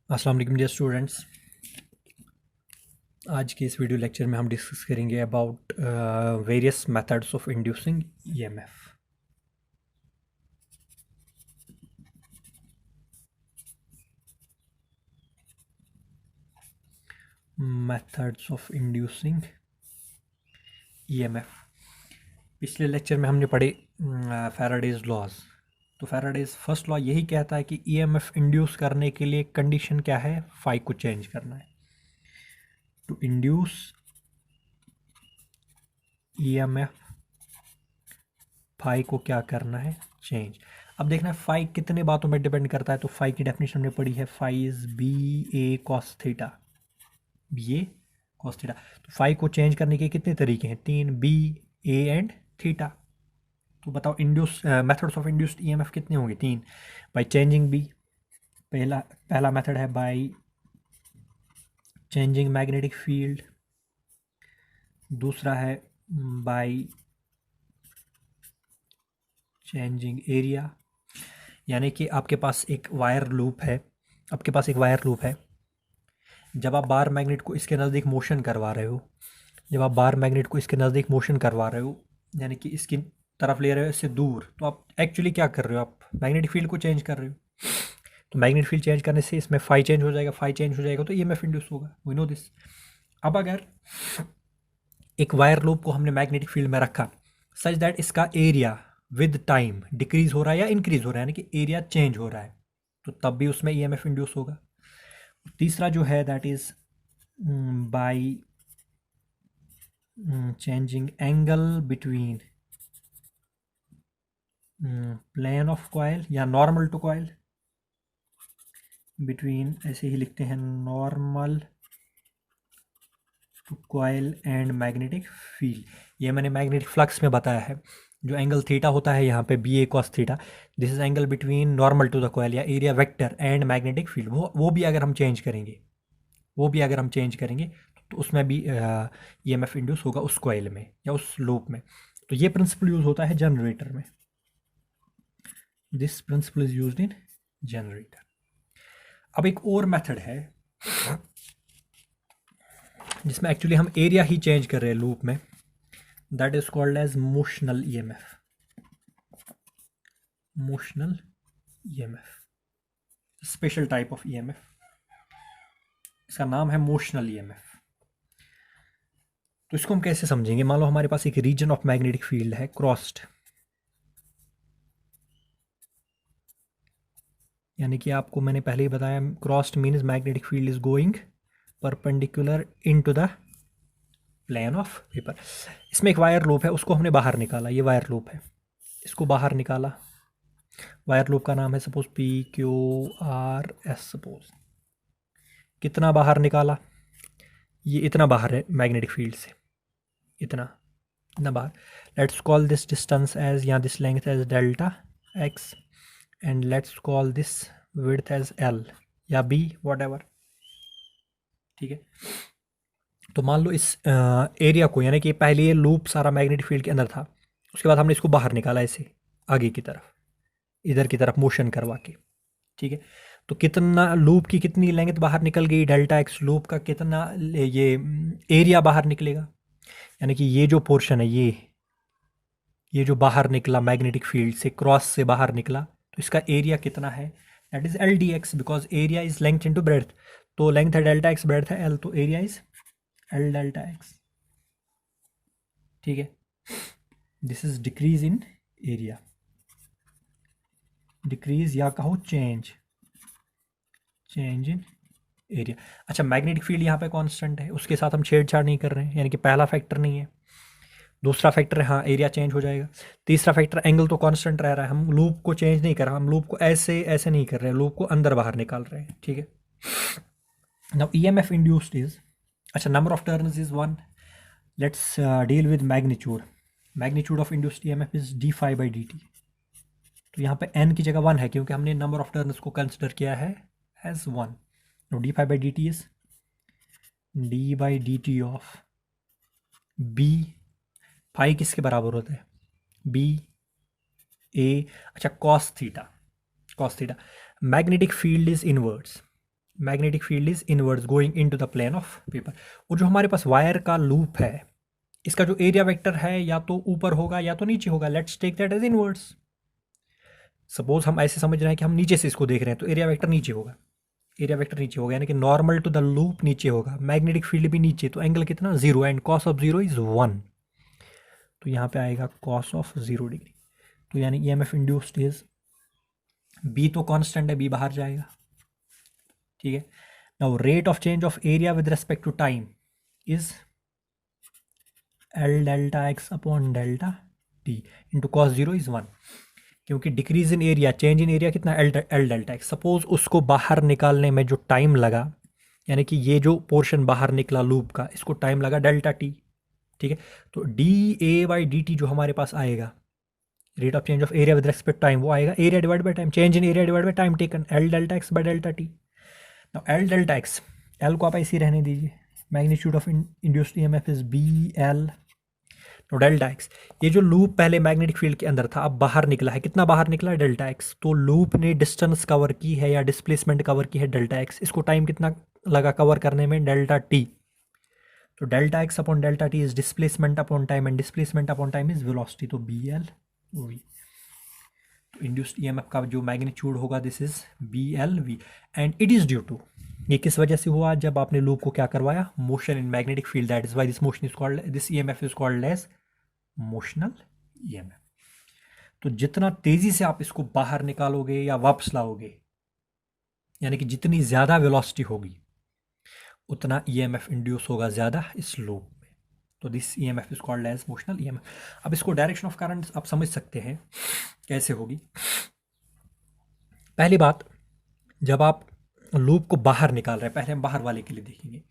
अस्सलाम वालेकुम dear students. आज के इस वीडियो लेक्चर में हम डिस्कस करेंगे about various methods of inducing EMF. Methods of inducing EMF. पिछले लेक्चर में हमने पढ़े फैराडेज लॉज। तो फैराडेज फर्स्ट लॉ यही कहता है कि ईएमएफ इंड्यूस करने के लिए कंडीशन क्या है, फाई को चेंज करना है। टू इंड्यूस ईएमएफ फाई को क्या करना है, चेंज। अब देखना है फाई कितने बातों में डिपेंड करता है। तो फाई की डेफिनेशन हमने पढ़ी है, phi is B A cos theta, B A cos theta. तो फाई को चेंज करने के कितने तरीके हैं, तीन, बी ए एंड थीटा। तो बताओ induce methods of induced EMF कितने होंगे, तीन। बाय चेंजिंग बी, पहला पहला मेथड है बाय चेंजिंग मैग्नेटिक फील्ड। दूसरा है बाय चेंजिंग एरिया, यानी कि आपके पास एक वायर लूप है, जब आप बार मैग्नेट को इसके नज़दीक मोशन करवा रहे हो, यानी कि इसकी तरफ ले रहे हो इससे दूर, तो आप एक्चुअली क्या कर रहे हो, आप मैग्नेटिक फील्ड को चेंज कर रहे हो। तो मैग्नेटिक फील्ड चेंज करने से इसमें फाई चेंज हो जाएगा, तो ईएमएफ इंड्यूस होगा, वी नो दिस। अब अगर एक वायर लूप को हमने मैग्नेटिक फील्ड में रखा सच दैट इसका एरिया विद टाइम डिक्रीज हो रहा है या इंक्रीज हो रहा है, यानी कि एरिया चेंज हो रहा है, तो तब भी उसमें ईएमएफ इंड्यूस होगा। तीसरा जो है that is by changing angle between plane of coil या नॉर्मल टू कॉइल, बिटवीन ऐसे ही लिखते हैं, normal to coil and magnetic field. ये मैंने मैग्नेटिक फ्लक्स में बताया है, जो एंगल थीटा होता है यहाँ पे B A cos theta, this is angle between normal to the coil या area vector and magnetic field. वो भी अगर हम चेंज करेंगे, तो उसमें भी ईएमएफ इंड्यूस होगा उस कॉइल में या उस लूप में। तो ये प्रिंसिपल यूज होता है जनरेटर में, this principle is used in generator. अब एक और मेथड है जिसमें एक्चुअली हम एरिया ही चेंज कर रहे हैं लूप में, that is called as motional EMF. Special type of EMF, इसका नाम है मोशनल ईएमएफ। तो इसको हम कैसे समझेंगे, मान लो हमारे पास एक रीजन ऑफ मैग्नेटिक फील्ड है क्रॉस्ड, यानी कि आपको मैंने पहले ही बताया, crossed means magnetic field is going perpendicular into the plane of paper. इसमें एक वायर लूप है, उसको हमने बाहर निकाला, ये वायर लूप है, इसको बाहर निकाला। वायर लूप का नाम है suppose P Q R S. Suppose कितना बाहर निकाला, ये इतना बाहर है मैग्नेटिक फील्ड से, इतना बाहर। Let's call this distance as, या this length as delta X, and let's call this width as L या बी, वॉट एवर, ठीक है। तो मान लो इस एरिया को, यानी कि पहले ये लूप सारा मैग्नेटिक फील्ड के अंदर था, उसके बाद हमने इसको बाहर निकाला ऐसे आगे की तरफ, इधर की तरफ मोशन करवा के, ठीक है। तो कितना लूप की कितनी लेंथ बाहर निकल गई, डेल्टा एक्स। लूप का कितना ये एरिया बाहर निकलेगा, यानी कि ये जो पोर्शन है, ये जो बाहर निकला मैग्नेटिक फील्ड से, क्रॉस से बाहर निकला, तो इसका एरिया कितना है, that is L D x, because area is length into breadth. तो लेंथ है डेल्टा एक्स, ब्रेड्थ है एल, तो area is L delta x, ठीक है। This is decrease in area, decrease या कहो चेंज इन एरिया। अच्छा, मैग्नेटिक फील्ड यहाँ पे कांस्टेंट है, उसके साथ हम छेड़छाड़ नहीं कर रहे हैं, यानी कि पहला फैक्टर नहीं है। दूसरा फैक्टर है, हाँ एरिया चेंज हो जाएगा। तीसरा फैक्टर, एंगल तो कांस्टेंट रह रहा है, हम लूप को चेंज नहीं कर रहे, हम लूप को ऐसे ऐसे नहीं कर रहे हैं, लूप को अंदर बाहर निकाल रहे हैं, ठीक है। नाउ ईएमएफ इंड्यूस्ड इज, अच्छा number of turns is 1। Let's deal with magnitude of induced EMF is d phi by d t. तो यहाँ पे n की जगह 1 है, क्योंकि हमने नंबर ऑफ टर्न्स को कंसिडर किया है एज 1। तो d phi by d t is d by d t of B, phi किसके बराबर होता है, बी ए, अच्छा cos theta. Magnetic field is inwards, magnetic field is inwards going into the plane of paper. और जो हमारे पास wire का loop है, इसका जो एरिया वेक्टर है या तो ऊपर होगा या तो नीचे होगा। Let's take that as inwards. Suppose हम ऐसे समझ रहे हैं कि हम नीचे से इसको देख रहे हैं, तो एरिया वेक्टर नीचे होगा। एरिया वेक्टर नीचे होगा यानी कि नॉर्मल टू द लूप नीचे होगा, मैग्नेटिक फील्ड भी नीचे, तो एंगल कितना 0 एंड कॉस ऑफ 0 इज 1। तो यहाँ पे आएगा कॉस ऑफ 0 डिग्री। तो यानी ईएमएफ इंड्यूस्ड इज बी, तो कांस्टेंट है, बी बाहर जाएगा। ठीक है। Now rate of change of area with respect to time is L delta x upon delta t into cos 0 is 1, क्योंकि decrease in area, change in area कितना L delta x. Suppose उसको बाहर निकालने में जो टाइम लगा, यानी कि ये जो पोर्शन बाहर निकला लूप का, इसको टाइम लगा डेल्टा टी। ठीक है। तो d A by d t जो हमारे पास आएगा, rate of change of area with respect time, वो आएगा area divide by time, change in area divide by time taken, L delta x by delta t. Now L delta x, L को आप ऐसे ही रहने दीजिए, magnitude of induced EMF is B L. तो delta x, ये जो loop पहले मैग्नेटिक फील्ड के अंदर था, अब बाहर निकला है, कितना बाहर निकला है डेल्टा एक्स। तो लूप ने डिस्टेंस कवर की है या डिस्प्लेसमेंट कवर की है डेल्टा एक्स, इसको टाइम कितना लगा कवर करने में, डेल्टा टी। तो delta x upon delta t is displacement upon time and displacement upon time is velocity, तो बी एल वी। तो इंड्यूस्ड ईएमएफ का जो मैग्नीट्यूड होगा this is B L V and it is due to, ये किस वजह से हुआ, जब आपने लूप को क्या करवाया, motion in magnetic field, that is why this motion is called, this EMF is called as motional EMF. तो जितना तेजी से आप इसको बाहर निकालोगे या वापस लाओगे, यानी कि जितनी ज़्यादा वेलोसिटी होगी, उतना ईएमएफ इंड्यूस होगा ज़्यादा इस लूप में। तो this EMF is called as motional EMF. अब इसको डायरेक्शन ऑफ करंट आप समझ सकते हैं कैसे होगी। पहली बात, जब आप लूप को बाहर निकाल रहे हैं, पहले हम बाहर वाले के लिए देखेंगे।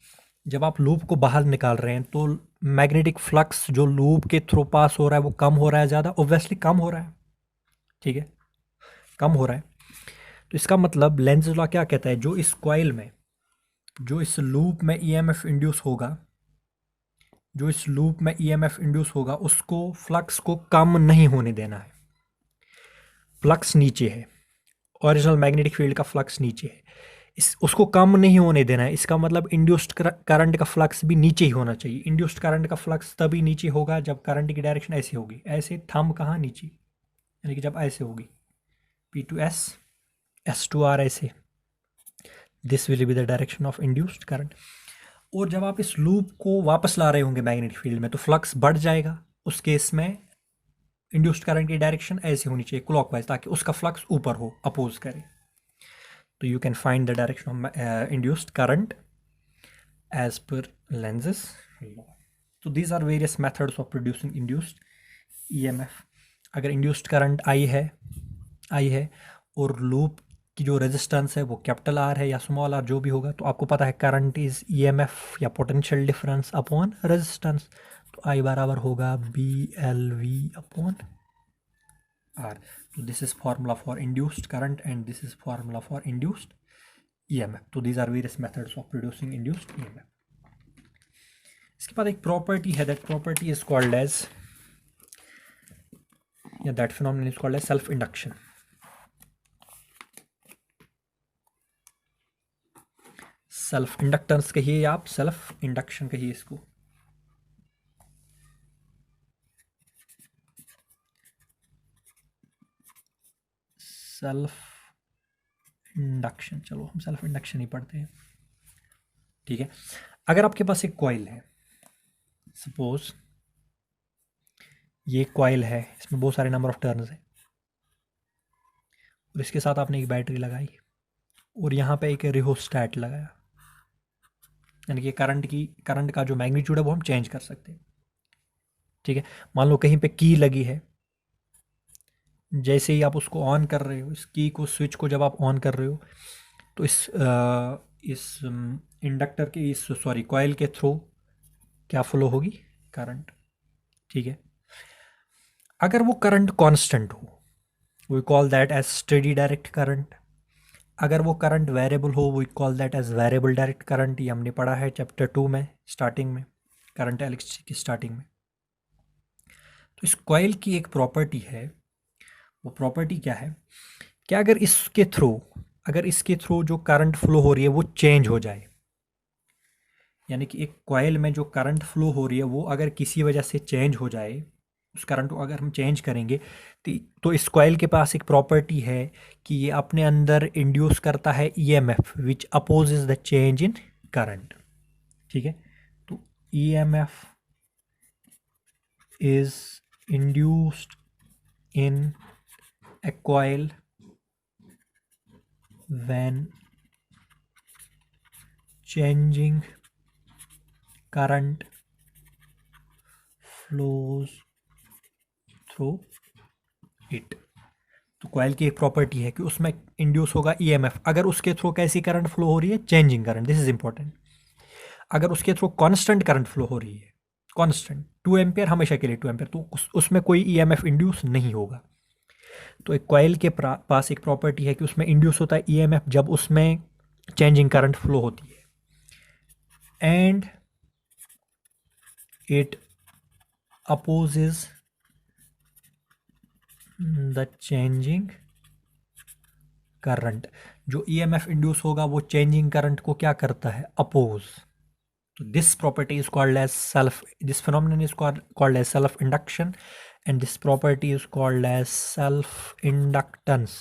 जब आप लूप को बाहर निकाल रहे हैं तो मैग्नेटिक फ्लक्स जो लूप के थ्रू पास हो रहा है वो कम हो रहा है, ज़्यादा, ऑब्वियसली कम हो रहा है। ठीक है, कम हो रहा है। तो इसका मतलब लेंज़ लॉ क्या कहता है, जो इस कॉइल में, जो इस लूप में ईएमएफ इंड्यूस होगा, जो इस लूप में ईएमएफ इंड्यूस होगा, उसको फ्लक्स को कम नहीं होने देना है। फ्लक्स नीचे है, ओरिजिनल मैग्नेटिक फील्ड का फ्लक्स नीचे है, इस उसको कम नहीं होने देना है। इसका मतलब इंड्यूस्ड करंट का फ्लक्स भी नीचे ही होना चाहिए। इंड्यूस्ड करंट का फ्लक्स तभी नीचे होगा जब करंट की डायरेक्शन ऐसे होगी, ऐसे, थंब कहाँ नीचे, यानी कि जब ऐसे होगी, P to S, S to R, ऐसे, this will be the direction of induced current. और जब आप इस लूप को वापस ला रहे होंगे मैग्नेटिक फील्ड में, तो फ्लक्स बढ़ जाएगा। उस केस में इंड्यूस्ड करंट की डायरेक्शन ऐसे होनी चाहिए, क्लॉकवाइज, ताकि उसका फ्लक्स ऊपर हो, अपोज करे। तो you can find the direction of induced current as per Lenz's law. So these are various methods of producing induced EMF. अगर induced current I है और लूप की जो रेजिस्टेंस है वो कैपिटल R है या स्मॉल r, जो भी होगा, तो आपको पता है करंट इज EMF या पोटेंशियल डिफरेंस अपॉन रेजिस्टेंस। तो I बराबर होगा BLV upon R. So this is formula for induced current and this is formula for induced EMF. So these are various methods of producing induced EMF. इसके बाद एक property है, that property is called as, yeah, that phenomenon is called as self induction. Self inductance कहिए या आप self induction कहिए इसको। Self induction, चलो हम सेल्फ इंडक्शन ही पढ़ते हैं। ठीक है। अगर आपके पास एक कॉइल है, सपोज ये कॉइल है, इसमें बहुत सारे नंबर ऑफ टर्न्स है, और इसके साथ आपने एक बैटरी लगाई और यहाँ पे एक रिहोस्टैट लगाया, यानी कि करंट का जो मैग्नीट्यूड है वो हम चेंज कर सकते हैं। ठीक है। मान लो कहीं पे की लगी है, जैसे ही आप उसको ऑन कर रहे हो, इस की को, स्विच को जब आप ऑन कर रहे हो, तो इस इंडक्टर के, इस सॉरी कॉइल के थ्रू क्या फ्लो होगी, करंट। ठीक है। अगर वो करंट कांस्टेंट हो, we call that as steady direct current. अगर वो करंट वेरिएबल हो, we call that as variable direct current. ये हमने पढ़ा है चैप्टर 2 में, स्टार्टिंग में, करंट इलेक्ट्रिसिटी की स्टार्टिंग में। तो इस कॉइल की एक प्रॉपर्टी है, वो प्रॉपर्टी क्या है कि अगर इसके थ्रू अगर इसके थ्रू जो करंट फ्लो हो रही है वो चेंज हो जाए, यानी कि एक कॉइल में जो करंट फ्लो हो रही है वो अगर किसी वजह से चेंज हो जाए, उस करंट को अगर हम चेंज करेंगे तो इस कॉइल के पास एक प्रॉपर्टी है कि ये अपने अंदर इंड्यूस करता है EMF which opposes the change in current. ठीक है, तो EMF is induced in a coil when changing current flows through it। तो कॉइल की एक प्रॉपर्टी है कि उसमें इंड्यूस होगा ईएमएफ अगर उसके थ्रू कैसी करंट फ्लो हो रही है, changing current, this is important. अगर उसके थ्रू कांस्टेंट करंट फ्लो हो रही है, कांस्टेंट 2 एम्पियर हमेशा के लिए 2 एम्पियर, तो उसमें कोई ईएमएफ इंड्यूस नहीं होगा। तो एक कॉइल के पास एक प्रॉपर्टी है कि उसमें इंड्यूस होता है ईएमएफ जब उसमें चेंजिंग करंट फ्लो होती है, and it opposes the changing current. जो ईएमएफ इंड्यूस होगा वो चेंजिंग करंट को क्या करता है, अपोज। तो this property is called as self, this phenomenon is called as self induction, and this property is called as self inductance।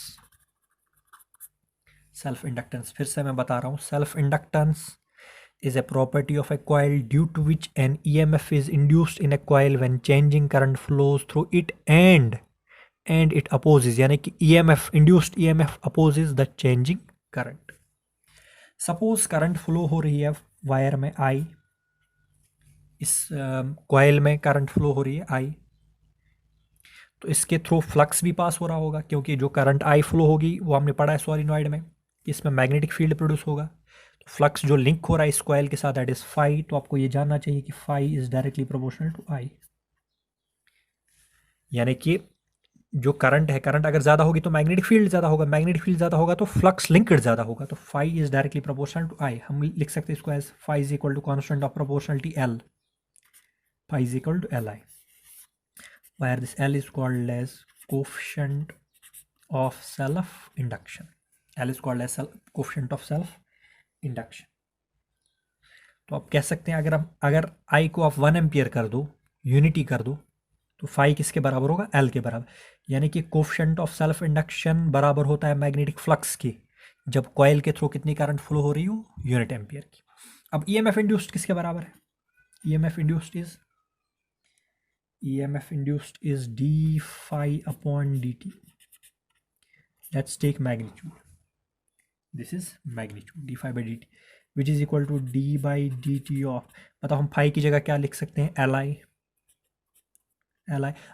self inductance फिर से मैं बता रहा हूँ, self inductance is a property of a coil due to which an EMF is induced in a coil when changing current flows through it and it opposes, यानी कि EMF induced EMF opposes the changing current। Suppose current flow हो रही है wire में I, इस coil में current flow हो रही है I, तो इसके थ्रू फ्लक्स भी पास हो रहा होगा क्योंकि जो करंट आई फ्लो होगी वो हमने पढ़ा है सॉलिनॉइड में, इसमें मैग्नेटिक फील्ड प्रोड्यूस होगा। तो फ्लक्स जो लिंक हो रहा है इस कॉइल के साथ दैट इज फाई, तो आपको ये जानना चाहिए कि phi is directly proportional to I. यानी कि जो करंट है, करंट अगर ज़्यादा होगी तो मैग्नेटिक फील्ड ज़्यादा होगा, मैग्नेटिक फील्ड ज़्यादा होगा तो फ्लक्स लिंकड ज़्यादा होगा, तो phi is directly proportional to I. हम लिख सकते हैं इसको as phi is equal to constant of proportionality L, phi is equal to L I, where this L is called as coefficient of self induction। L is called as coefficient of self induction। तो आप कह सकते हैं अगर I को आप 1 ampere कर दो, यूनिटी कर दो, तो फाई किसके बराबर होगा, L के बराबर। यानी कि कोफिशिएंट ऑफ सेल्फ इंडक्शन बराबर होता है मैग्नेटिक फ्लक्स के, जब कॉइल के थ्रू कितनी करंट फ्लो हो रही हो, यूनिट एम्पियर की। अब EMF इंड्यूस्ड किसके बराबर है, EMF induced is EMF induced is d phi upon dt। Let's take magnitude. This is magnitude d phi by dt, which is equal to d by dt of, मतलब हम phi की जगह क्या लिख सकते हैं, li।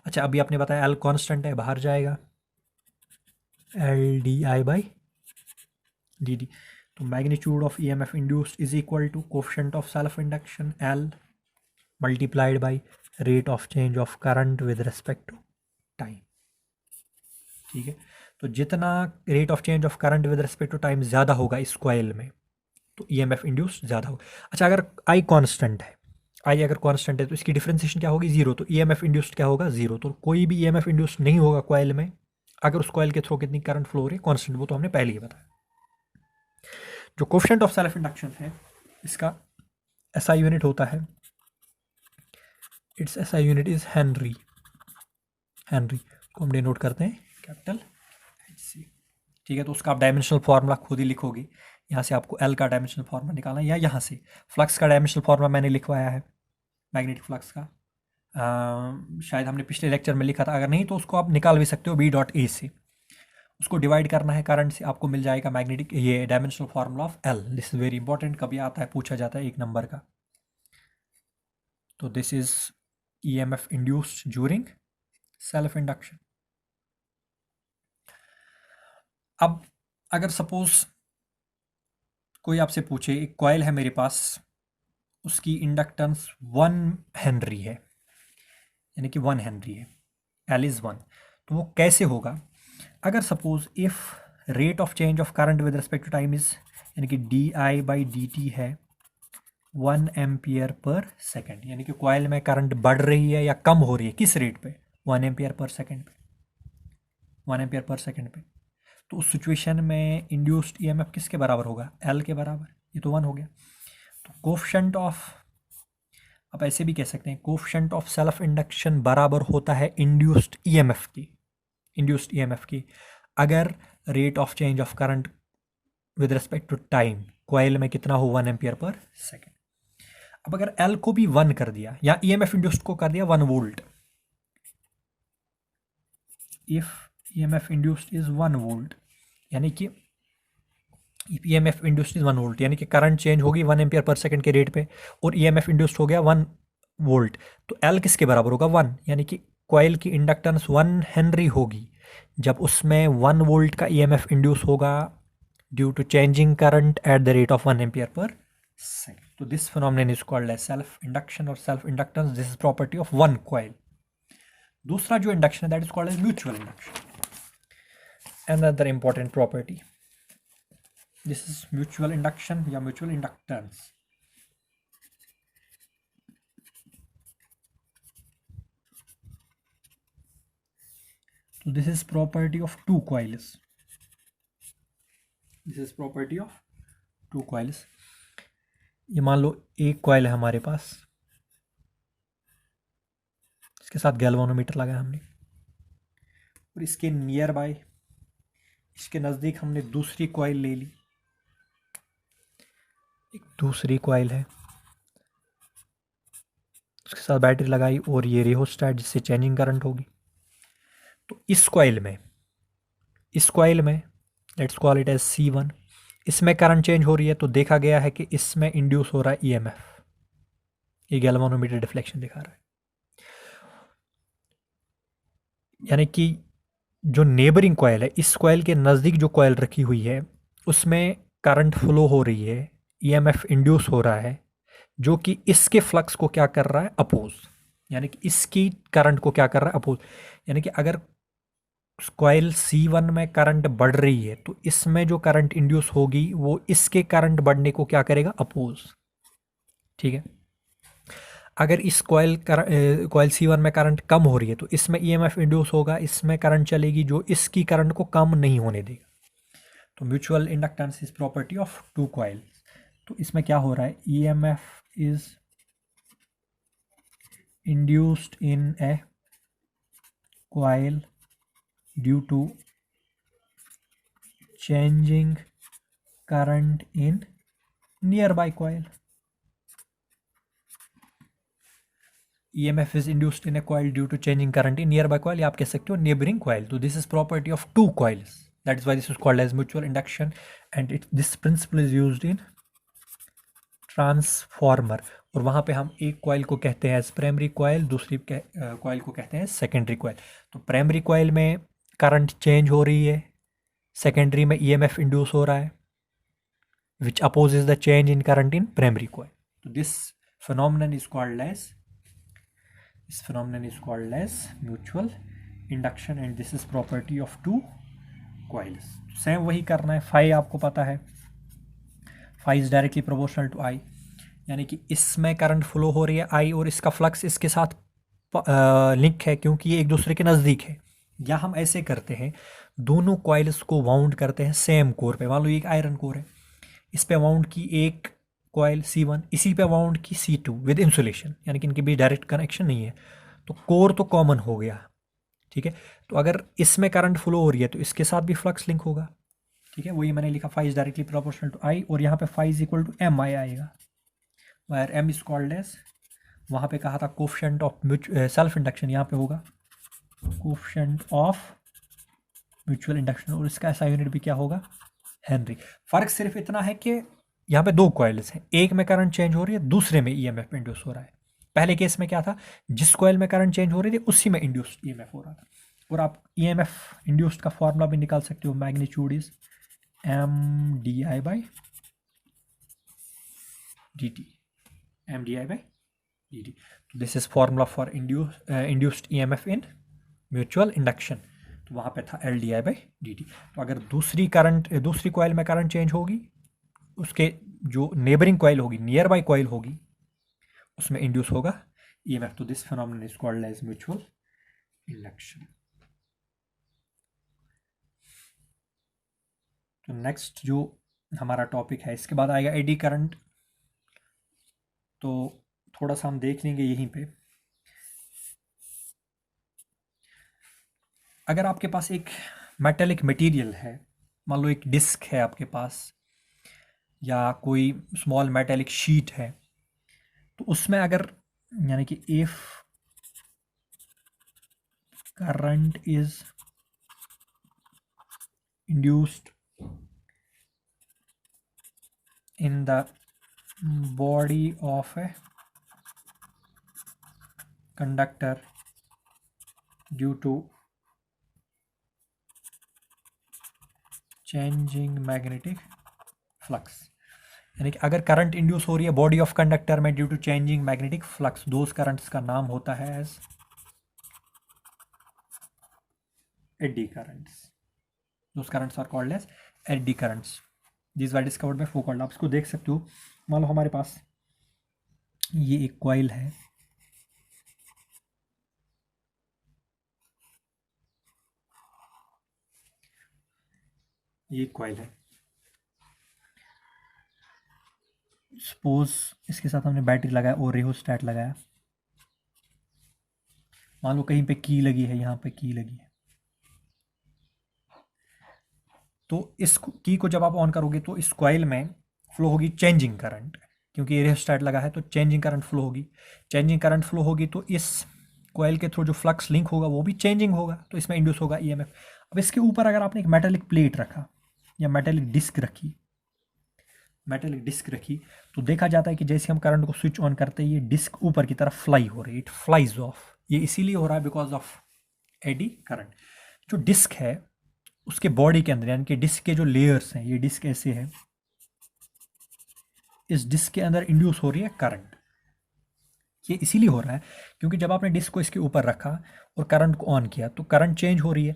अच्छा अभी आपने बताया l कांस्टेंट है, बाहर जाएगा, l di by dt। तो magnitude of EMF induced is equal to coefficient of self induction l multiplied by rate of change of current with respect to time. ठीक है, तो जितना rate of change of current with respect to time ज़्यादा होगा इस coil में तो EMF induce ज़्यादा होगा। अच्छा अगर I कांस्टेंट है, I अगर कांस्टेंट है तो इसकी डिफरेंशिएशन क्या होगी, जीरो, तो EMF इंड्यूस्ड क्या होगा, जीरो। तो कोई भी EMF इंड्यूस्ड नहीं होगा कॉइल में अगर उस कॉइल के थ्रू कितनी करंट फ्लो हो रही है, कांस्टेंट, वो तो हमने पहले ही बताया। जो कोफिशिएंट ऑफ सेल्फ इंडक्शन है इसका SI यूनिट होता है, it's SI unit is Henry, Henry को हम डिनोट करते हैं कैपिटल HC। ठीक है, तो उसका आप डायमेंशनल फार्मूला खुद ही लिखोगे, यहाँ से आपको L का डायमेंशनल फार्मूला निकालना है, या यहाँ से फ्लक्स का डायमेंशनल फार्मूला मैंने लिखवाया है, मैग्नेटिक फ्लक्स का शायद हमने पिछले लेक्चर में लिखा था, अगर नहीं तो उसको आप निकाल भी सकते हो B.A से, उसको डिवाइड करना है करंट से, आपको मिल जाएगा मैग्नेटिक ये dimensional formula of L। This is very important, कभी आता है, पूछा जाता है 1 नंबर का। तो this is EMF induced during self induction। अब अगर सपोज कोई आपसे पूछे, एक कॉइल है मेरे पास, उसकी इंडक्टेंस 1 हेनरी है, यानी कि 1 हेनरी है, L इज 1, तो वो कैसे होगा, अगर suppose if rate of change of current with respect to time is, यानी कि di by dt है 1 एम्पियर पर सेकेंड, यानी कि कॉइल में करंट बढ़ रही है या कम हो रही है, किस रेट पे, 1 एम्पियर पर सेकेंड पे, 1 एम्पियर पर सेकेंड पे। तो उस सिचुएशन में इंड्यूस्ड ईएमएफ किसके बराबर होगा, एल के बराबर, ये तो 1 हो गया। तो कोफिशिएंट ऑफ, आप ऐसे भी कह सकते हैं, कोफिशिएंट ऑफ सेल्फ इंडक्शन बराबर होता है इंड्यूस्ड ईएमएफ की, अगर rate of change of current with respect to time coil में कितना हो, 1 एम्पियर पर सेकेंड। अब अगर एल को भी 1 कर दिया या ईएमएफ इंड्यूस्ड को कर दिया 1 volt, if EMF induced is 1 volt, यानी कि ईएमएफ इंड्यूस्ड इज 1 वोल्ट, यानी कि करंट चेंज होगी 1 एम्पियर पर सेकंड के रेट पे, और ईएमएफ इंड्यूस्ड हो गया 1 वोल्ट, तो एल किसके बराबर होगा, 1, यानी कि कॉइल की इंडक्टेंस 1 हेनरी होगी जब उसमें 1 वोल्ट का ईएमएफ इंड्यूस होगा due to changing current at the rate of 1 ampere per second. तो this phenomenon is called as self induction और self inductance, this is property of one coil. दूसरा जो induction है that is called as mutual induction, another important property, this is mutual induction या mutual inductance। so this is property of two coils, ये मान लो एक coil है हमारे पास, इसके साथ गैल्वानोमीटर लगाया हमने, और इसके नियर बाय, इसके नज़दीक हमने दूसरी कॉइल ले ली, एक दूसरी कॉइल है, उसके साथ बैटरी लगाई, और ये रियोस्टेट जिससे चेंजिंग करंट होगी। तो इस कॉइल में let's call it as C1, इसमें करंट चेंज हो रही है, तो देखा गया है कि इसमें इंड्यूस हो रहा है ईएमएफ, ये गैल्वानोमीटर डिफ्लेक्शन दिखा रहा है, यानी कि जो नेबरिंग कॉइल है, इस कॉइल के नज़दीक जो कॉइल रखी हुई है उसमें करंट फ्लो हो रही है, ईएमएफ इंड्यूस हो रहा है, जो कि इसके फ्लक्स को क्या कर रहा है, अपोज, यानी कि इसकी करंट को क्या कर रहा है, अपोज। यानी कि अगर कॉइल C1 में करंट बढ़ रही है तो इसमें जो करंट इंड्यूस होगी वो इसके करंट बढ़ने को क्या करेगा, अपोज। ठीक है, अगर इस कॉइल C1 में करंट कम हो रही है तो इसमें ईएमएफ इंड्यूस होगा, इसमें करंट चलेगी जो इसकी करंट को कम नहीं होने देगा। तो mutual inductance is property of two coil. तो इसमें क्या हो रहा है, EMF is induced in a coil due to changing current in nearby coil. EMF is induced in a coil due to changing current in nearby coil, या आप कह सकते हो neighboring coil। तो this is property of two coils, that is why this is called as mutual induction, and this principle is used in transformer. और वहाँ पे हम एक कॉइल को कहते हैं प्राइमरी कॉइल, दूसरी कॉइल को कहते हैं सेकेंडरी कॉइल। तो प्राइमरी कॉइल में करंट चेंज हो रही है, सेकेंडरी में EMF इंड्यूस हो रहा है which opposes the change in current in primary coil. तो this phenomenon is called as mutual induction, and this is property of two coils। Same वही करना है, फाई आपको पता है, phi is directly proportional to I, यानी कि इसमें करंट फ्लो हो रही है आई, और इसका फ्लक्स इसके साथ लिंक है क्योंकि ये एक दूसरे के नज़दीक है। या हम ऐसे करते हैं, दोनों कॉइल्स को वाउंड करते हैं सेम कोर पे। मान लो एक आयरन कोर है, इस पे वाउंड की एक कॉइल C1, इसी पे वाउंड की C2 विद इंसुलेशन, यानी कि इनके बीच डायरेक्ट कनेक्शन नहीं है, तो कोर तो कॉमन हो गया। ठीक है, तो अगर इसमें करंट फ्लो हो रही है तो इसके साथ भी फ्लक्स लिंक होगा। ठीक है, वही मैंने लिखा, phi is directly proportional to I, और यहाँ पे phi is equal to M I आएगा, where M is called as, वहाँ पे कहा था कोफिशिएंट ऑफ सेल्फ इंडक्शन, यहाँ पे होगा कोफिशिएंट ऑफ म्यूचुअल इंडक्शन, और इसका ऐसा यूनिट भी क्या होगा, हेनरी। फर्क सिर्फ इतना है कि यहाँ पे दो कॉइल्स हैं, एक में करंट चेंज हो रही है, दूसरे में ईएमएफ इंड्यूस हो रहा है। पहले केस में क्या था, जिस कॉइल में करंट चेंज हो रही थी उसी में इंड्यूस्ड ईएमएफ हो रहा था। और आप ईएमएफ इंड्यूस्ड का फॉर्मूला भी निकाल सकते हो, मैग्नीट्यूड इज MDI/dt, MDI/dt। तो this is formula for induced EMF in mutual induction, तो वहाँ पे था LDI/dt। तो अगर दूसरी कॉइल में करंट चेंज होगी, उसके जो नेबरिंग कॉइल होगी, नियर बाय कॉइल होगी, उसमें इंड्यूस होगा ईएमएफ। तो this phenomenon is called as mutual induction. तो नेक्स्ट जो हमारा टॉपिक है, इसके बाद आएगा एडी करंट। तो थोड़ा सा हम देख लेंगे यहीं पे। अगर आपके पास एक मेटेलिक मटेरियल है, मान लो एक डिस्क है आपके पास, या कोई स्मॉल मेटेलिक शीट है, तो उसमें अगर यानी कि if current is induced in the body of a conductor due to changing magnetic flux, यानी कि अगर करंट इंड्यूस हो रही है बॉडी ऑफ कंडक्टर में due to changing magnetic flux, those currents का नाम होता है as eddy currents. Those currents are called as eddy currents. This were discovered by Foucault. आप इसको देख सकते हो। मान लो हमारे पास ये एक कॉइल है, ये कॉइल है। सपोज इसके साथ हमने बैटरी लगाया और रियोस्टैट लगाया। मान लो कहीं पे की लगी है, यहाँ पे की लगी है, तो इस की को जब आप ऑन करोगे तो इस कॉइल में फ्लो होगी चेंजिंग करंट, क्योंकि रियोस्टैट लगा है तो चेंजिंग करंट फ्लो होगी। चेंजिंग करंट फ्लो होगी तो इस कॉइल के थ्रू जो फ्लक्स लिंक होगा वो भी चेंजिंग होगा, तो इसमें इंड्यूस होगा ईएमएफ। अब इसके ऊपर अगर आपने एक मेटेलिक प्लेट रखा या मेटेलिक डिस्क रखी, तो देखा जाता है कि जैसे हम करंट को स्विच ऑन करते हैं ये डिस्क ऊपर की तरफ फ्लाई हो रही है, इट फ्लाइज ऑफ। ये इसीलिए हो रहा है बिकॉज ऑफ एडी करंट। जो डिस्क है उसके बॉडी के अंदर, यानी कि डिस्क के जो लेयर्स हैं, ये डिस्क ऐसे है, इस डिस्क के अंदर इंड्यूस हो रही है करंट। ये इसीलिए हो रहा है क्योंकि जब आपने डिस्क को इसके ऊपर रखा और करंट को ऑन किया तो करंट चेंज हो रही है,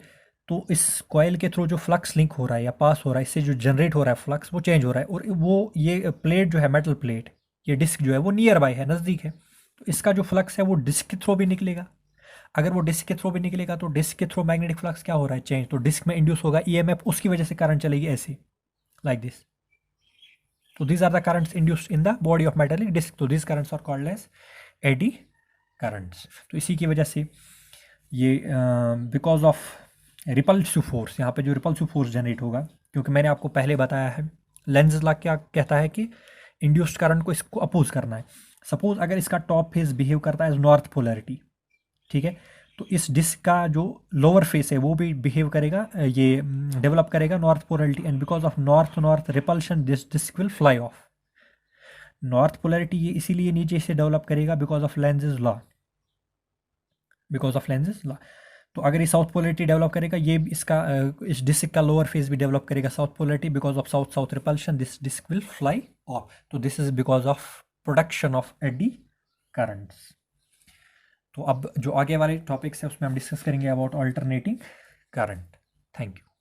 तो इस कॉइल के थ्रू जो फ्लक्स लिंक हो रहा है या पास हो रहा है, इससे जो जनरेट हो रहा है फ्लक्स वो चेंज हो रहा है। और वो ये प्लेट जो है, मेटल प्लेट, ये डिस्क जो है वो नियर बाय है, नज़दीक है, तो इसका जो फ्लक्स है वो डिस्क के थ्रू भी निकलेगा। अगर वो डिस्क के थ्रू भी निकलेगा तो डिस्क के थ्रू मैग्नेटिक फ्लक्स क्या हो रहा है, चेंज, तो डिस्क में इंड्यूस होगा ईएमएफ, उसकी वजह से करंट चलेगी ऐसे, लाइक दिस। तो these are the currents induced in the body of metallic disc, तो these currents are called as eddy currents. तो इसी की वजह से ये बिकॉज ऑफ रिपल्सिव फोर्स, यहाँ पे जो रिपल्सिव फोर्स जनरेट होगा, क्योंकि मैंने आपको पहले बताया है लेंज लॉ क्या कहता है कि इंड्यूस्ड करंट को इसको अपोज करना है। सपोज अगर इसका टॉप फेस बिहेव करता है नॉर्थ पोलैरिटी, ठीक है, तो इस डिस्क का जो लोअर फेस है वो भी बिहेव करेगा, ये डेवलप करेगा north polarity, and because of north north repulsion this disc will fly off. North polarity ये इसीलिए नीचे से डेवलप करेगा बिकॉज ऑफ लेंजेस लॉ, तो अगर ये साउथ पोलैरिटी डेवलप करेगा, ये इसका इस डिस्क का लोअर फेस भी डेवलप करेगा south polarity, because of south south repulsion this disc will fly off. तो this is because of production of eddy currents. तो अब जो आगे वाले टॉपिक्स है उसमें हम डिस्कस करेंगे about alternating current. Thank you.